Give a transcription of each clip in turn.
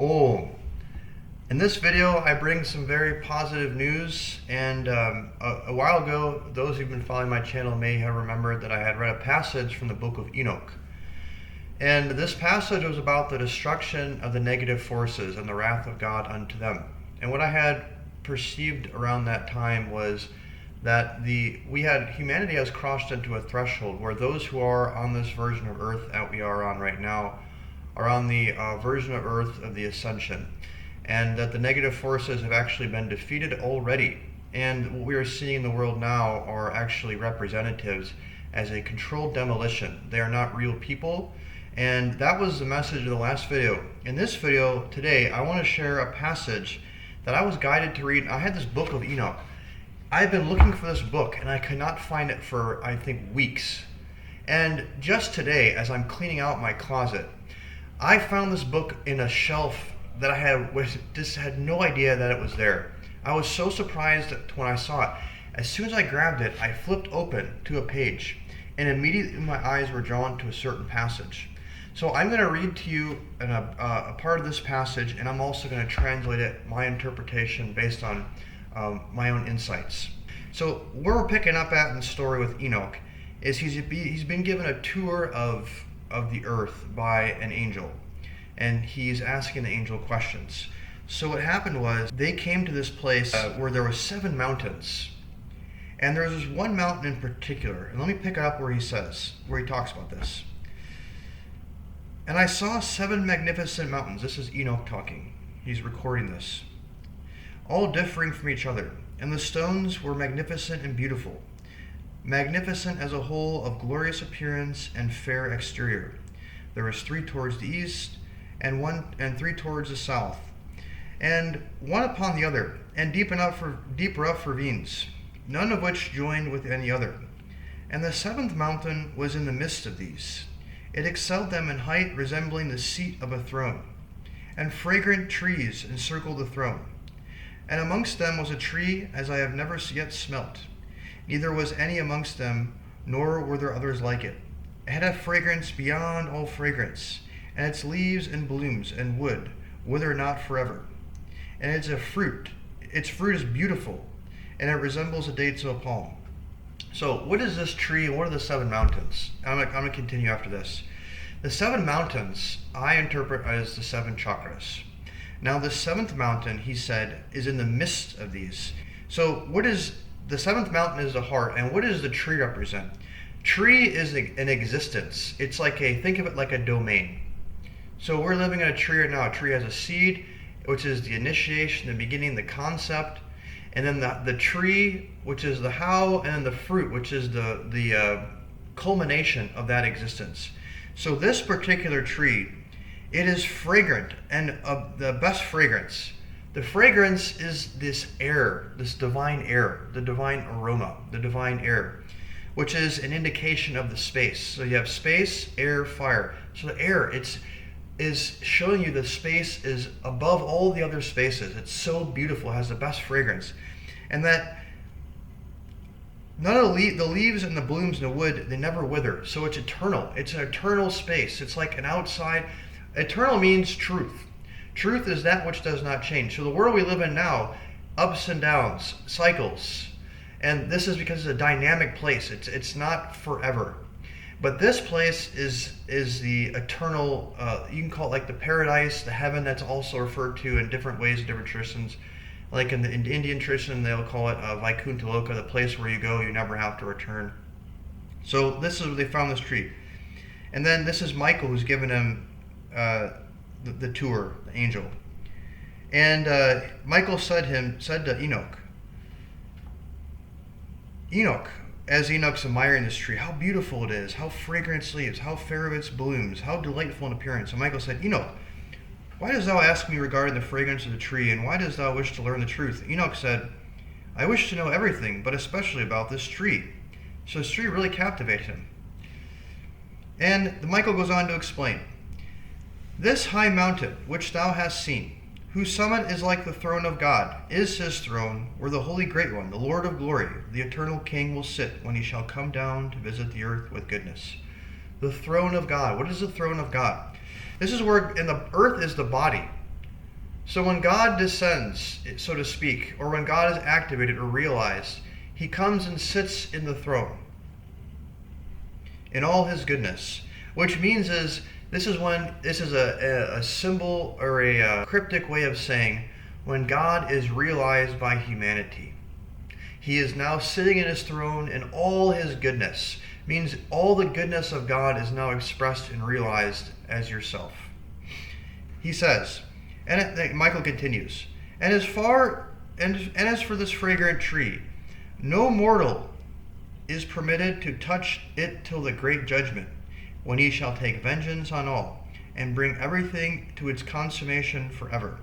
Oh, in this video, I bring some very positive news. And a while ago, those who've been following my channel may have remembered that I had read a passage from the book of Enoch. And this passage was about the destruction of the negative forces and the wrath of God unto them. And what I had perceived around that time was that humanity has crossed into a threshold where those who are on this version of Earth that we are on right now are on the version of Earth of the ascension, and that the negative forces have actually been defeated already. And what we are seeing in the world now are actually representatives as a controlled demolition. They are not real people. And that was the message of the last video. In this video today, I want to share a passage that I was guided to read. I had this book of Enoch. I've been looking for this book and I could not find it for, I think, weeks. And just today, as I'm cleaning out my closet, I found this book in a shelf that I had no idea that it was there. I was so surprised when I saw it. As soon as I grabbed it, I flipped open to a page, and immediately my eyes were drawn to a certain passage. So I'm going to read to you a part of this passage, and I'm also going to translate it, my interpretation, based on my own insights. So where we're picking up at in the story with Enoch is he's been given a tour of the earth by an angel, and he's asking the angel questions. So what happened was they came to this place where there were 7 mountains, and there was this one mountain in particular. And let me pick up where he talks about this. And I saw 7 magnificent mountains. This is Enoch talking. He's recording this. All differing from each other, and the stones were magnificent and beautiful, magnificent as a whole, of glorious appearance and fair exterior. There was 3 towards the east, and 3 towards the south, and one upon the other, and deep rough ravines, none of which joined with any other. And the 7th mountain was in the midst of these. It excelled them in height, resembling the seat of a throne, and fragrant trees encircled the throne. And amongst them was a tree as I have never yet smelt, neither was any amongst them, nor were there others like it. It had a fragrance beyond all fragrance, and its leaves and blooms and wood wither not forever. And its fruit is beautiful, and it resembles the dates of a palm. So what is this tree, and what are the 7 mountains? I'm going to continue after this. The 7 mountains I interpret as the 7 chakras. Now the 7th mountain, he said, is in the midst of these. So what is the 7th mountain? Is the heart, and what does the tree represent? Tree is an existence. It's think of it like a domain. So we're living in a tree right now. A tree has a seed, which is the initiation, the beginning, the concept, and then the tree, which is the how, and then the fruit, which is the culmination of that existence. So this particular tree, it is fragrant, and of the best fragrance. The fragrance is this air, this divine air, the divine aroma, the divine air, which is an indication of the space. So you have space, air, fire. So the air, is showing you the space is above all the other spaces. It's so beautiful, it has the best fragrance. And that none of the leaves and the blooms and the wood, they never wither. So it's eternal. It's an eternal space. It's like an outside. Eternal means truth. Truth is that which does not change. So the world we live in now, ups and downs, cycles. And this is because it's a dynamic place. It's not forever. But this place is the eternal, you can call it like the paradise, the heaven, that's also referred to in different ways in different traditions. Like in the Indian tradition, they'll call it Vaikuntha Loka, the place where you go, you never have to return. So this is where they found this tree. And then this is Michael, who's given him the tour, the angel. And Michael said to Enoch, Enoch, as Enoch's admiring this tree, how beautiful it is, how fragrant its leaves, how fair of its blooms, how delightful in appearance. And Michael said, Enoch, why dost thou ask me regarding the fragrance of the tree, and why dost thou wish to learn the truth? Enoch said, I wish to know everything, but especially about this tree. So this tree really captivated him. And Michael goes on to explain, this high mountain which thou hast seen, whose summit is like the throne of God, is his throne, where the Holy Great One, the Lord of glory, the eternal King, will sit when he shall come down to visit the earth with goodness. The throne of God. What is the throne of God? This is where, and the earth is the body. So when God descends, so to speak, or when God is activated or realized, he comes and sits in the throne in all his goodness, which means this is a symbol or a cryptic way of saying when God is realized by humanity. He is now sitting in his throne in all his goodness. Means all the goodness of God is now expressed and realized as yourself. He says, and Michael continues, and as for this fragrant tree, no mortal is permitted to touch it till the great judgment, when he shall take vengeance on all, and bring everything to its consummation forever.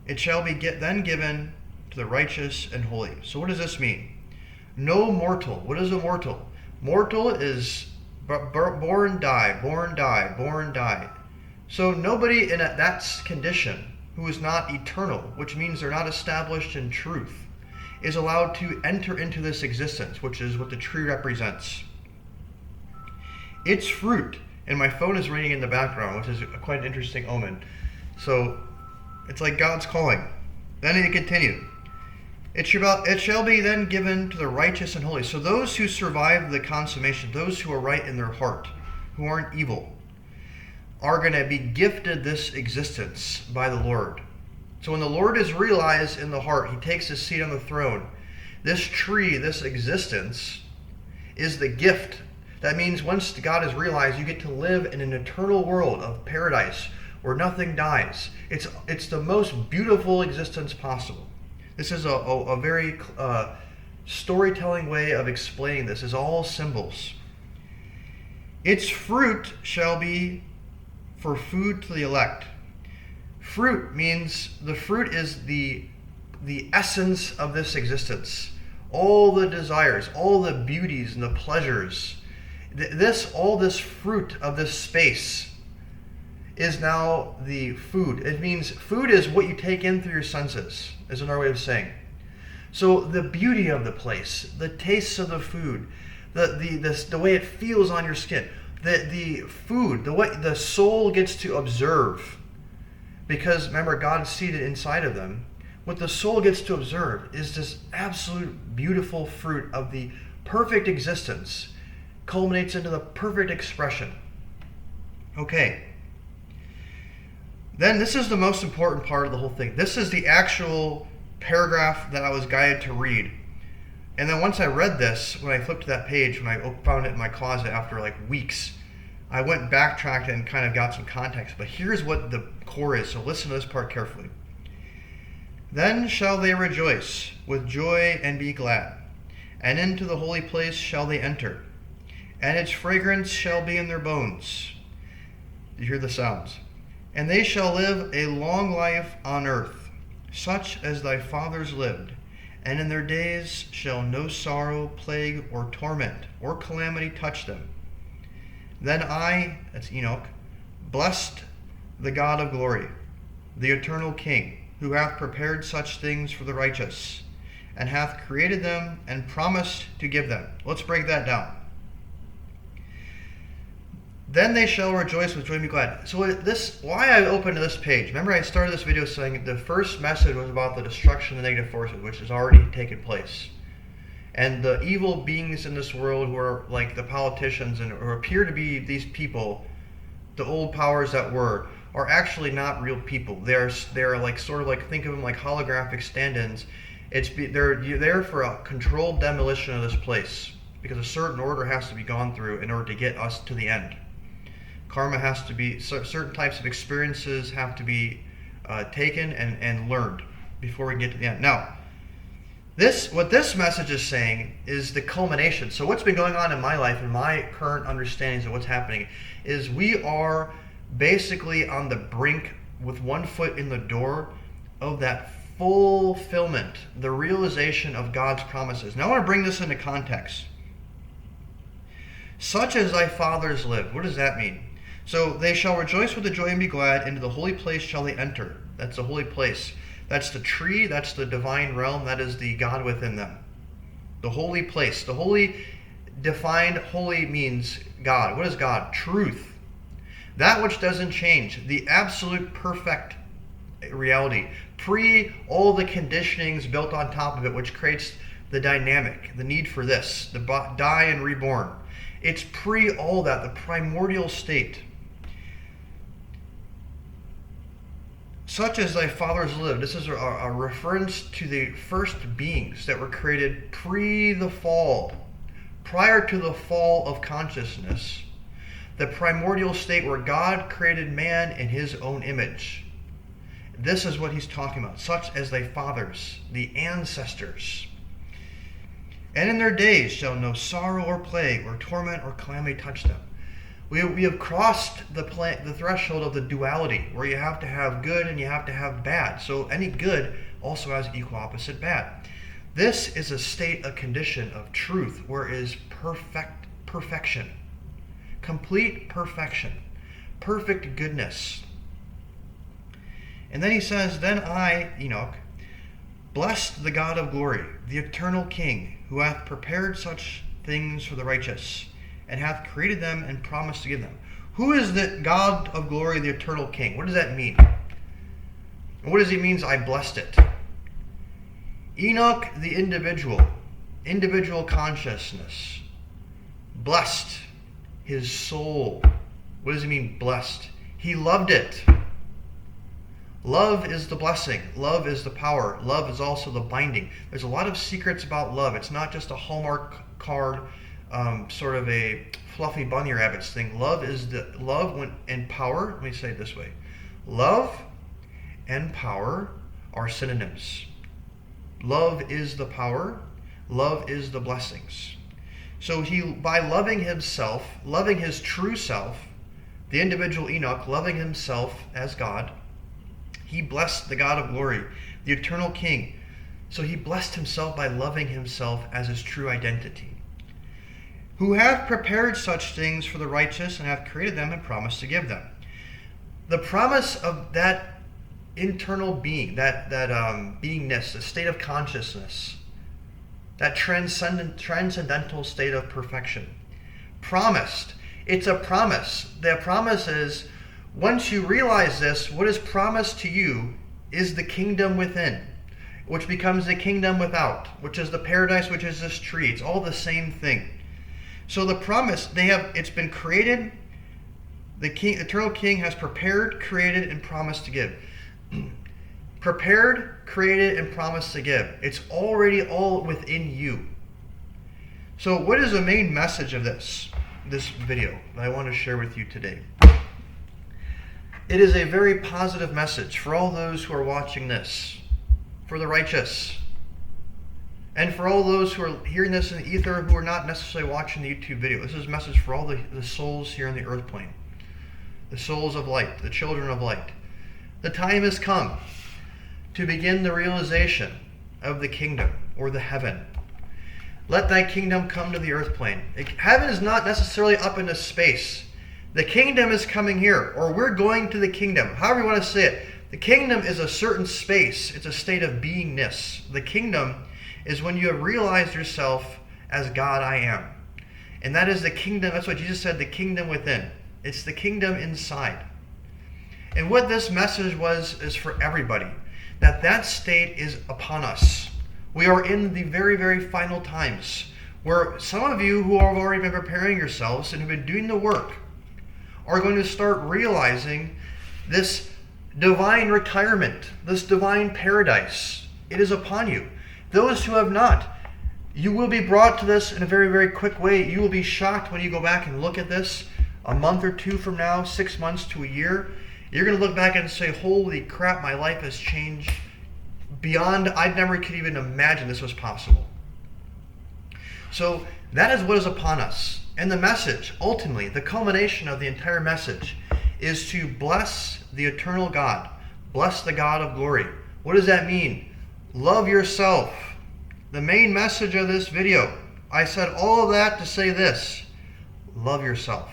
It shall be then given to the righteous and holy. So what does this mean? No mortal. What is a mortal? Mortal is born, die, born, die, born, die. So nobody in that condition who is not eternal, which means they're not established in truth, is allowed to enter into this existence, which is what the tree represents. Its fruit, and my phone is ringing in the background, which is quite an interesting omen. So it's like God's calling. Then it continued. It shall be then given to the righteous and holy. So those who survive the consummation, those who are right in their heart, who aren't evil, are going to be gifted this existence by the Lord. So when the Lord is realized in the heart, he takes his seat on the throne. This tree, this existence, is the gift. That means once God is realized, you get to live in an eternal world of paradise where nothing dies. It's the most beautiful existence possible. This is a very storytelling way of explaining this. It's all symbols. Its fruit shall be for food to the elect. Fruit means the fruit is the essence of this existence. All the desires, all the beauties and the pleasures. All this fruit of this space is now the food. It means food is what you take in through your senses, is another way of saying. So the beauty of the place, the tastes of the food, the way it feels on your skin, the food, the way the soul gets to observe. Because remember, God is seated inside of them. What the soul gets to observe is this absolute beautiful fruit of the perfect existence, culminates into the perfect expression. Okay. Then this is the most important part of the whole thing. This is the actual paragraph that I was guided to read. And then once I read this, when I flipped to that page, when I found it in my closet after like weeks, I went backtracked and kind of got some context. But here's what the core is, so listen to this part carefully. Then shall they rejoice with joy and be glad, and into the holy place shall they enter, and its fragrance shall be in their bones. You hear the sounds. And they shall live a long life on earth, such as thy fathers lived, and in their days shall no sorrow, plague, or torment, or calamity touch them. Then I, that's Enoch, blessed the God of glory, the eternal King, who hath prepared such things for the righteous, and hath created them and promised to give them. Let's break that down. Then they shall rejoice with joy and be glad. So why I opened this page, remember I started this video saying the first message was about the destruction of the negative forces, which has already taken place. And the evil beings in this world who are like the politicians and who appear to be these people, the old powers that were, are actually not real people. They're like sort of like, think of them like holographic stand-ins. They're there for a controlled demolition of this place because a certain order has to be gone through in order to get us to the end. Karma has to be, certain types of experiences have to be taken and learned before we can get to the end. Now, what this message is saying is the culmination. So what's been going on in my life and my current understandings of what's happening is we are basically on the brink with one foot in the door of that fulfillment, the realization of God's promises. Now I want to bring this into context. Such as thy fathers lived. What does that mean? So they shall rejoice with the joy and be glad, into the holy place shall they enter. That's the holy place. That's the tree, that's the divine realm, that is the God within them. The holy place. The holy, defined holy means God. What is God? Truth. That which doesn't change. The absolute perfect reality, pre all the conditionings built on top of it, which creates the dynamic, the need for this, the die and reborn. It's pre all that, the primordial state. Such as thy fathers lived. This is a reference to the first beings that were created pre the fall, prior to the fall of consciousness. The primordial state where God created man in his own image. This is what he's talking about. Such as thy fathers, the ancestors. And in their days shall no sorrow or plague or torment or calamity touch them. We have crossed the threshold of the duality, where you have to have good and you have to have bad. So any good also has equal opposite bad. This is a state, a condition of truth, where it is perfection. Complete perfection. Perfect goodness. And then he says, then I, Enoch, blessed the God of glory, the eternal King, who hath prepared such things for the righteous, and hath created them and promised to give them. Who is the God of glory, the eternal King? What does that mean? And what does he mean, I blessed it? Enoch, the individual consciousness, blessed his soul. What does it mean, blessed? He loved it. Love is the blessing. Love is the power. Love is also the binding. There's a lot of secrets about love. It's not just a Hallmark card, sort of a fluffy bunny rabbits thing. Love and power. Let me say it this way. Love and power are synonyms. Love is the power. Love is the blessings. So by loving himself, loving his true self, the individual Enoch, loving himself as God, he blessed the God of glory, the eternal King. So he blessed himself by loving himself as his true identity. Who hath prepared such things for the righteous, and hath created them and promised to give them. The promise of that internal being, that beingness, the state of consciousness, that transcendental state of perfection. Promised. It's a promise. The promise is, once you realize this, what is promised to you is the kingdom within, which becomes the kingdom without, which is the paradise, which is this tree. It's all the same thing. So the promise, it's been created. The eternal King has prepared, created, and promised to give. Prepared, created, and promised to give. It's already all within you. So what is the main message of this video that I want to share with you today? It is a very positive message for all those who are watching this, for the righteous, and for all those who are hearing this in the ether who are not necessarily watching the YouTube video. This is a message for all the souls here on the earth plane, the souls of light, the children of light. The time has come to begin the realization of the kingdom, or the heaven. Let thy kingdom come to the earth plane. Heaven is not necessarily up into space. The kingdom is coming here, or we're going to the kingdom. However you want to say it. The kingdom is a certain space. It's a state of beingness. The kingdom is when you have realized yourself as God I am. And that is the kingdom. That's what Jesus said, the kingdom within. It's the kingdom inside. And what this message is for everybody. That state is upon us. We are in the very, very final times where some of you who have already been preparing yourselves and have been doing the work are going to start realizing this divine retirement, this divine paradise. It is upon you. Those who have not, you will be brought to this in a very, very quick way. You will be shocked when you go back and look at this a month or two from now, 6 months to a year. You're going to look back and say, holy crap, my life has changed beyond, I never could even imagine this was possible. So that is what is upon us. And the message, ultimately, the culmination of the entire message is to bless the eternal God. Bless the God of glory. What does that mean? Love yourself. The main message of this video, I said all of that to say this. Love yourself.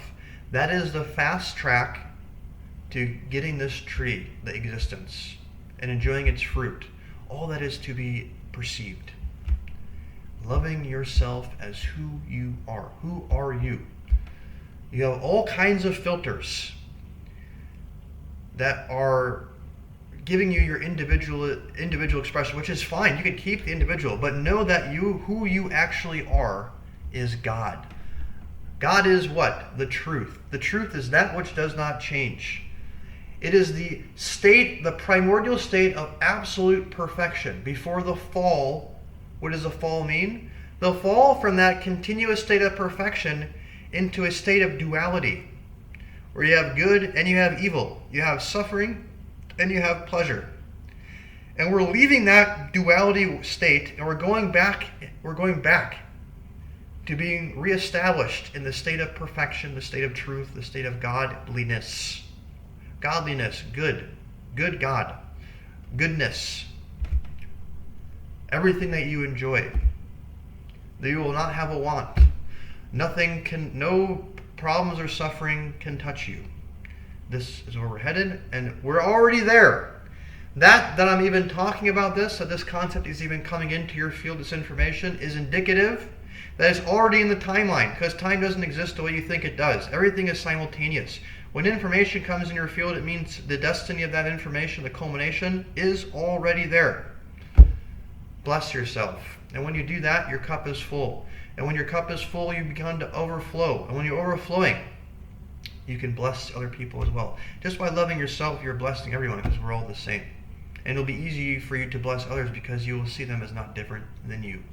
That is the fast track to getting this tree, the existence, and enjoying its fruit. All that is to be perceived. Loving yourself as who you are. Who are you? You have all kinds of filters that are giving you your individual expression, which is fine. You can keep the individual, but know that who you actually are is God. God is what? The truth. The truth is that which does not change. It is the state, the primordial state of absolute perfection. Before the fall, what does the fall mean? The fall from that continuous state of perfection into a state of duality, where you have good and you have evil. You have suffering and you have pleasure. And we're leaving that duality state and we're going back to being reestablished in the state of perfection, the state of truth, the state of godliness. Godliness, good God, goodness. Everything that you enjoy, that you will not have a want. No problems or suffering can touch you. This is where we're headed, and we're already there. That I'm even talking about that this concept is even coming into your field, this information, is indicative that it's already in the timeline, because time doesn't exist the way you think it does. Everything is simultaneous. When information comes in your field, it means the destiny of that information, the culmination, is already there. Bless yourself. And when you do that, your cup is full. And when your cup is full, you begin to overflow. And when you're overflowing, you can bless other people as well. Just by loving yourself, you're blessing everyone, because we're all the same. And it'll be easy for you to bless others because you will see them as not different than you.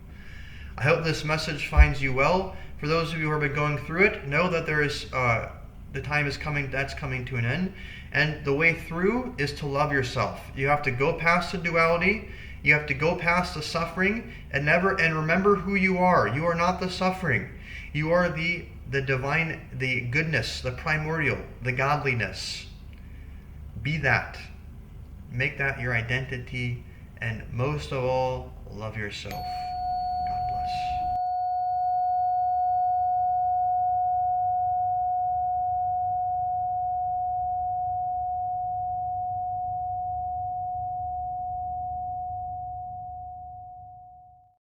I hope this message finds you well. For those of you who have been going through it, know that there is the time is coming, that's coming to an end. And the way through is to love yourself. You have to go past the duality. You have to go past the suffering and remember who you are. You are not the suffering. You are the divine, the goodness, the primordial, the godliness. Be that. Make that your identity, and most of all, love yourself.